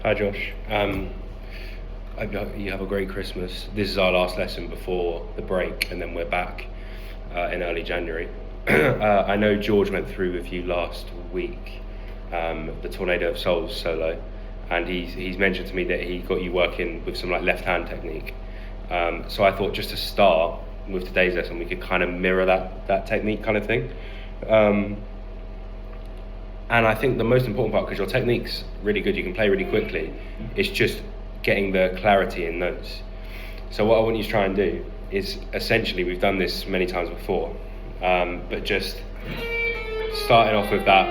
Hi Josh. I hope you have a great Christmas. This is our last lesson before the break, and then we're back in early January. I know George went through with you last week, the Tornado of Souls solo, and he's mentioned to me that he got you working with some like left hand technique. So I thought just to start with today's lesson, we could kind of mirror that technique kind of thing. And I think the most important part, because your technique's really good, you can play really quickly, it's just getting the clarity in notes. So what I want you to try and do is, essentially, we've done this many times before, but just starting off with that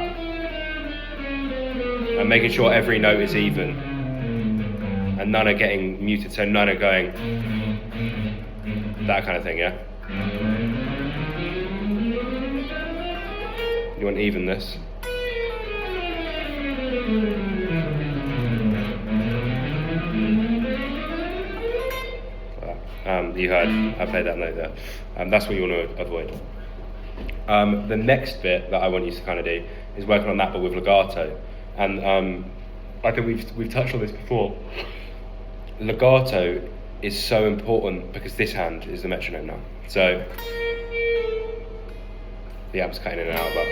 and making sure every note is even and none are getting muted, so none are going that kind of thing, yeah? You want evenness. You heard I played that note there. That's what you want to avoid. The next bit that I want you to kind of do is working on that, but with legato. And I think we've touched on this before. Legato is so important because this hand is the metronome now. So the amp's cutting in and out, but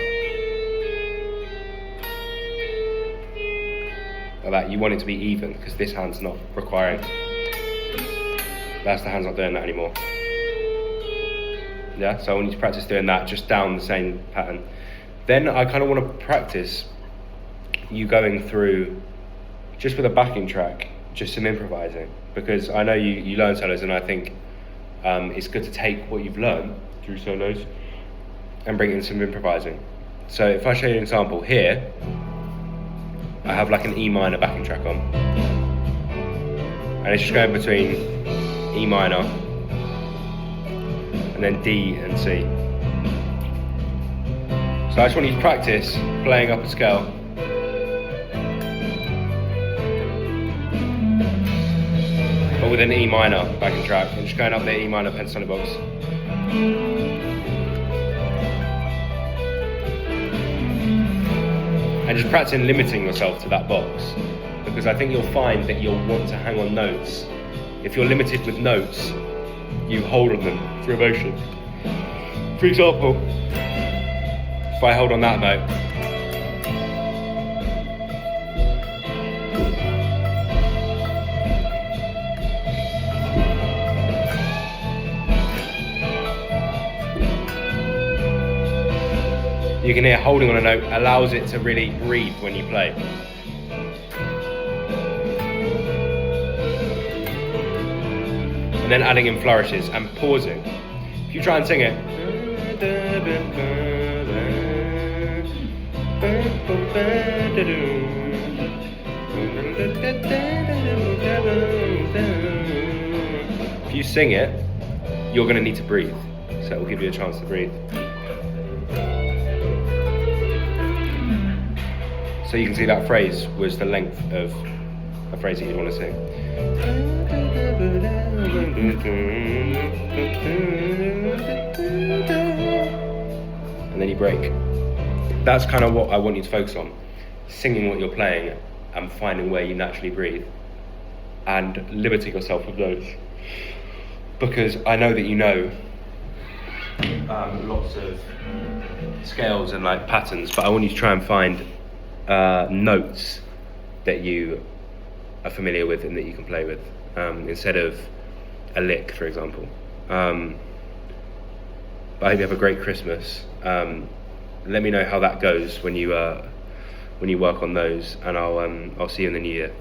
like that, you want it to be even because this hand's not requiring. That's the hand's not doing that anymore. Yeah, so I want you to practice doing that just down the same pattern. Then I kind of want to practice you going through, just with a backing track, just some improvising, because I know you learn solos, and I think it's good to take what you've learned through solos and bring in some improvising. So if I show you an example here, I have like an E minor backing track on, and it's just going between E minor and then D and C. So I just want you to practice playing up a scale. But with an E minor backing track. I'm just going up the E minor pentatonic box. And just practicing limiting yourself to that box. Because I think you'll find that you'll want to hang on notes. If you're limited with notes, you hold on them for emotion. For example, if I hold on that note, you can hear holding on a note allows it to really breathe when you play. And then adding in flourishes and pausing. If you try and sing it, if you sing it, you're going to need to breathe, so it will give you a chance to breathe. So you can see that phrase was the length of a phrase that you'd want to sing. And then you break. That's kind of what I want you to focus on. Singing what you're playing and finding where you naturally breathe and limiting yourself with those. Because I know that you know lots of scales and like patterns, but I want you to try and find notes that you are familiar with and that you can play with, instead of a lick, for example. But I hope you have a great Christmas. Let me know how that goes when you work on those, and I'll see you in the new year.